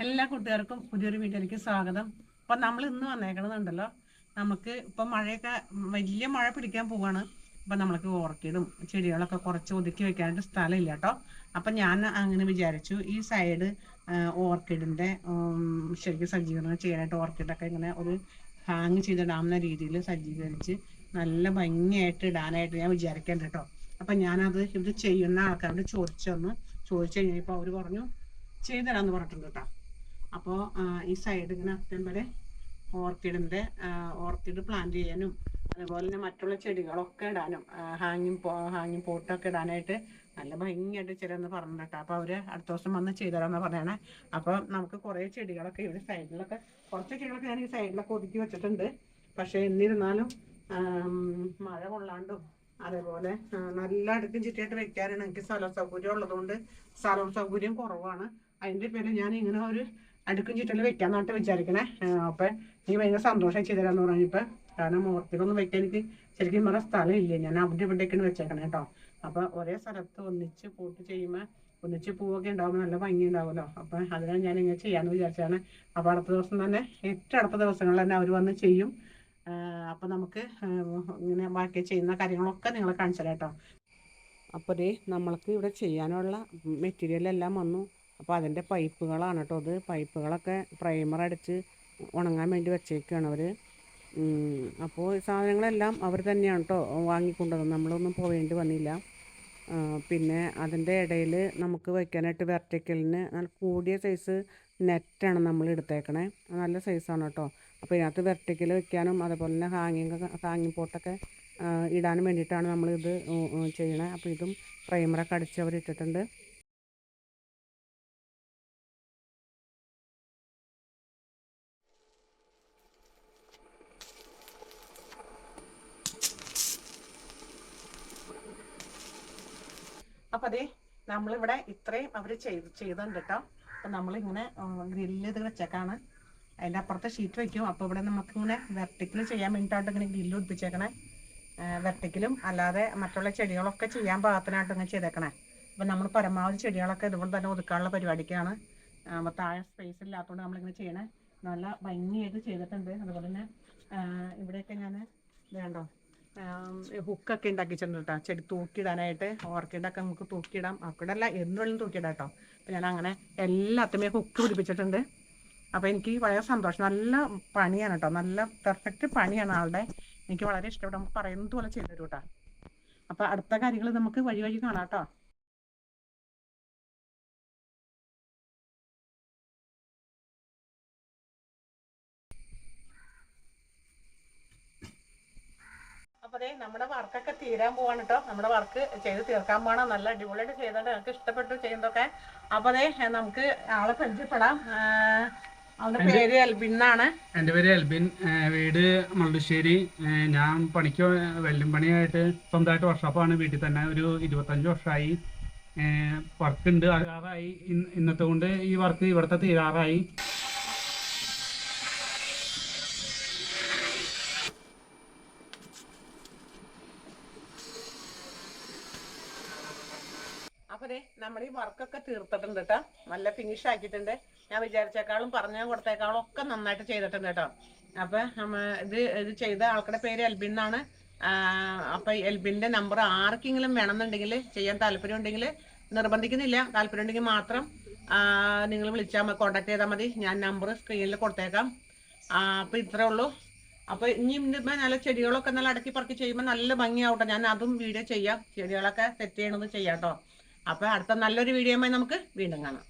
എല്ലാ കൂട്ടുകാർക്കും പുതിയൊരു വീഡിയോയിലേക്ക് സ്വാഗതം. അപ്പം നമ്മൾ ഇന്ന് വന്നേക്കണമെന്നുണ്ടല്ലോ, നമുക്ക് ഇപ്പം മഴയൊക്കെ വലിയ മഴ പിടിക്കാൻ പോവാണ്. അപ്പം നമ്മൾക്ക് ഓർക്കിഡും ചെടികളൊക്കെ കുറച്ച് ഒതുക്കി വെക്കാനായിട്ട് സ്ഥലമില്ല കേട്ടോ. അപ്പം ഞാൻ അങ്ങനെ വിചാരിച്ചു, ഈ സൈഡ് ഓർക്കിഡിൻ്റെ ശരിക്കും സജ്ജീകരണം ചെയ്യാനായിട്ട് ഓർക്കിഡൊക്കെ ഇങ്ങനെ ഒരു ഹാങ് ചെയ്തിടാവുന്ന രീതിയിൽ സജ്ജീകരിച്ച് നല്ല ഭംഗിയായിട്ട് ഇടാനായിട്ട് ഞാൻ വിചാരിക്കേണ്ട കേട്ടോ. അപ്പം ഞാനത് ഇത് ചെയ്യുന്ന ആൾക്കാരോട് ചോദിച്ചു കഴിഞ്ഞപ്പോൾ അവർ പറഞ്ഞു ചെയ്തുതരാമെന്ന് പറഞ്ഞിട്ടുണ്ട് കേട്ടോ. അപ്പോൾ ഈ സൈഡ് ഇങ്ങനെ അറ്റം വരെ ഓർക്കിഡ് പ്ലാന്റ് ചെയ്യാനും അതുപോലെ തന്നെ മറ്റുള്ള ചെടികളൊക്കെ ഇടാനും ഹാങ്ങിങ് പോട്ടൊക്കെ ഇടാനായിട്ട് നല്ല ഭംഗിയായിട്ട് ചിലന്ന് പറഞ്ഞു കേട്ടോ. അപ്പോൾ അവർ അടുത്ത ദിവസം വന്ന് ചെയ്തുതരാമെന്ന് പറഞ്ഞാണ്. അപ്പോൾ നമുക്ക് കുറേ ചെടികളൊക്കെ ഇവിടെ സൈഡിലൊക്കെ കുറച്ച് ചെടികളൊക്കെ ഞാൻ ഈ സൈഡിലൊക്കെ ഒതുക്കി വെച്ചിട്ടുണ്ട്. പക്ഷേ എന്നിരുന്നാലും മഴ കൊള്ളാണ്ടും അതേപോലെ നല്ല അടുക്കും ചിട്ടിയായിട്ട് വെക്കാനാണ് എനിക്ക് സ്ഥല സൗകര്യം ഉള്ളതുകൊണ്ട് സ്ഥലം സൗകര്യം കുറവാണ്. അതിൻ്റെ പേര് ഞാൻ ഇങ്ങനെ ഒരു അടുക്കും ചുറ്റൽ വെക്കാന്നായിട്ട് വിചാരിക്കണേ. അപ്പം എനിക്ക് ഭയങ്കര സന്തോഷം ചെയ്തുതരാന്ന് പറഞ്ഞിപ്പോൾ, കാരണം ഓർക്കിഡൊന്നും വെക്കാൻ എനിക്ക് ശരിക്കും പറഞ്ഞ സ്ഥലമില്ല. ഞാൻ അവിടെ ഇവിടേക്കാണ് വെച്ചേക്കണേ കേട്ടോ. അപ്പോൾ ഒരേ സ്ഥലത്ത് ഒന്നിച്ച് പോട്ട് ചെയ്യുമ്പോൾ ഒന്നിച്ച് പൂവൊക്കെ ഉണ്ടാകുമ്പോൾ നല്ല ഭംഗി ഉണ്ടാവുമല്ലോ. അപ്പം അതിനാണ് ഞാൻ ഇങ്ങനെ ചെയ്യാമെന്ന് വിചാരിച്ചാണ്. അപ്പോൾ അടുത്ത ദിവസം തന്നെ അടുത്ത ദിവസങ്ങളിൽ തന്നെ അവർ വന്ന് ചെയ്യും. അപ്പോൾ നമുക്ക് ഇങ്ങനെ ബാക്കി ചെയ്യുന്ന കാര്യങ്ങളൊക്കെ നിങ്ങളെ കാണിച്ചു തരാം കേട്ടോ. അപ്പോൾ നമ്മൾക്ക് ഇവിടെ ചെയ്യാനുള്ള മെറ്റീരിയൽ എല്ലാം വന്നു. അപ്പോൾ അതിൻ്റെ പൈപ്പുകളാണ് കേട്ടോ. അത് പൈപ്പുകളൊക്കെ പ്രൈമർ അടിച്ച് ഉണങ്ങാൻ വേണ്ടി വെച്ചേക്കാണ് അവർ. അപ്പോൾ സാധനങ്ങളെല്ലാം അവർ തന്നെയാണ് കേട്ടോ വാങ്ങിക്കൊണ്ടത്, നമ്മളൊന്നും പോവേണ്ടി വന്നില്ല. പിന്നെ അതിൻ്റെ ഇടയിൽ നമുക്ക് വയ്ക്കാനായിട്ട് വെർട്ടിക്കലിന് നല്ല കൂടിയ സൈസ് നെറ്റാണ് നമ്മൾ എടുത്തേക്കണേ. നല്ല സൈസാണ് കേട്ടോ. അപ്പോൾ ഇതിനകത്ത് വെർട്ടിക്കൽ വെക്കാനും അതുപോലെ തന്നെ ഹാങ്ങിങ് പോട്ടൊക്കെ ഇടാനും വേണ്ടിയിട്ടാണ് നമ്മളിത് ചെയ്യണേ. അപ്പോൾ ഇതും പ്രൈമറൊക്കെ അടിച്ച് അവർ ഇട്ടിട്ടുണ്ട്. അപ്പോൾ നമ്മളിവിടെ ഇത്രയും അവർ ചെയ്തിട്ടുണ്ട് കേട്ടോ. അപ്പം നമ്മളിങ്ങനെ ഗ്രില്ല് ഇത് വെച്ചേക്കാണ്. അതിൻ്റെ അപ്പുറത്തെ ഷീറ്റ് വയ്ക്കും. അപ്പോൾ ഇവിടെ നമുക്കിങ്ങനെ വെർട്ടിക്കൽ ചെയ്യാൻ വേണ്ടിയിട്ടായിട്ട് ഇങ്ങനെ ഗ്രില്ല് ഒടിപ്പിച്ചേക്കണേ. വെർട്ടിക്കലും അല്ലാതെ മറ്റുള്ള ചെടികളൊക്കെ ചെയ്യാൻ പാകത്തിനായിട്ട് ഇങ്ങനെ ചെയ്തേക്കണേ. അപ്പം നമ്മൾ പരമാവധി ചെടികളൊക്കെ ഇതുപോലെ തന്നെ ഒതുക്കാനുള്ള പരിപാടിക്കാണ്. അപ്പോൾ താഴെ സ്പേസ് ഇല്ലാത്തതുകൊണ്ട് നമ്മളിങ്ങനെ ചെയ്യണേ. നല്ല ഭംഗിയായിട്ട് ചെയ്തിട്ടുണ്ട്. അതുപോലെ തന്നെ ഇവിടെയൊക്കെ ഞാൻ വേണ്ടോ ഹുക്കൊക്കെ ഉണ്ടാക്കിയിട്ടുണ്ട് കേട്ടോ, ചെടി തൂക്കിയിടാനായിട്ട്. ഓർക്കിഡൊക്കെ നമുക്ക് തൂക്കിയിടാം, ഓർക്കിഡല്ല എന്തുള്ളിലും തൂക്കിയിടാം കേട്ടോ. അപ്പം ഞാൻ അങ്ങനെ എല്ലാത്തുമേ ഹുക്ക് പിടിപ്പിച്ചിട്ടുണ്ട്. അപ്പോൾ എനിക്ക് വളരെ സന്തോഷം. നല്ല പണിയാണ് കേട്ടോ, നല്ല പെർഫെക്റ്റ് പണിയാണ് ആളുടെ. എനിക്ക് വളരെ ഇഷ്ടപ്പെട്ടു. നമുക്ക് പറയുന്നത് പോലെ ചെയ്തു തരും കേട്ടോ. അപ്പോൾ അടുത്ത കാര്യങ്ങൾ നമുക്ക് വഴി കാണാം കേട്ടോ. അപ്പോൾ നമ്മുടെ വർക്കൊക്കെ തീരാൻ പോവാണ് കേട്ടോ. നമ്മുടെ വർക്ക് ചെയ്ത് തീർക്കാൻ പോകണം. നല്ല അടിപൊളിയായിട്ട് ചെയ്തിട്ട് എനിക്ക് ഇഷ്ടപ്പെട്ടു ചെയ്യുന്നതൊക്കെ. അപ്പോൾ നമുക്ക് ആളെ പരിചയപ്പെടാം. അവന്റെ പേര് എൽബിൻ എന്നാണ്. എൻ്റെ പേര് എൽബിൻ, വീട് മള്ളുശ്ശേരി. ഞാൻ പണിക്ക് വെൽഡിംഗ് പണിയായിട്ട് സ്വന്തമായിട്ട് വർക്ക്ഷോപ്പാണ്. വീട്ടിൽ തന്നെ ഒരു 25 വർഷമായി വർക്ക് ഉണ്ട്. തീരാറായി ഇന്നത്തെ കൊണ്ട് ഈ വർക്ക് ഇവിടുത്തെ തീരാറായി. അപ്പോൾ നമ്മൾ ഈ വർക്കൊക്കെ തീർത്തിട്ടുണ്ട് കേട്ടോ. നല്ല ഫിനിഷ് ആക്കിയിട്ടുണ്ട്. ഞാൻ വിചാരിച്ചേക്കാളും പറഞ്ഞു കൊടുത്തേക്കാളും ഒക്കെ നന്നായിട്ട് ചെയ്തിട്ടുണ്ട് കേട്ടോ. അപ്പം ഇത് ചെയ്ത ആൾക്കുടെ പേര് എൽബിൻ എന്നാണ്. അപ്പം എൽബിൻ്റെ നമ്പർ ആർക്കെങ്കിലും വേണമെന്നുണ്ടെങ്കിൽ ചെയ്യാൻ താല്പര്യം ഉണ്ടെങ്കിൽ, നിർബന്ധിക്കുന്നില്ല, താല്പര്യം ഉണ്ടെങ്കിൽ മാത്രം നിങ്ങൾ വിളിച്ചാൽ കോൺടാക്ട് ചെയ്താൽ മതി. ഞാൻ നമ്പർ സ്ക്രീനിൽ കൊടുത്തേക്കാം. അപ്പോൾ ഇത്രേ ഉള്ളൂ. അപ്പോൾ ഇനി നല്ല ചെടികളൊക്കെ നല്ല അടക്കി പറക്കി ചെയ്യുമ്പോൾ നല്ല ഭംഗിയാവട്ടെ. ഞാൻ അതും വീഡിയോ ചെയ്യാം, ചെടികളൊക്കെ സെറ്റ് ചെയ്യണത് ചെയ്യാം കേട്ടോ. അപ്പോൾ അടുത്ത നല്ലൊരു വീഡിയോയുമായി നമുക്ക് വീണ്ടും കാണാം.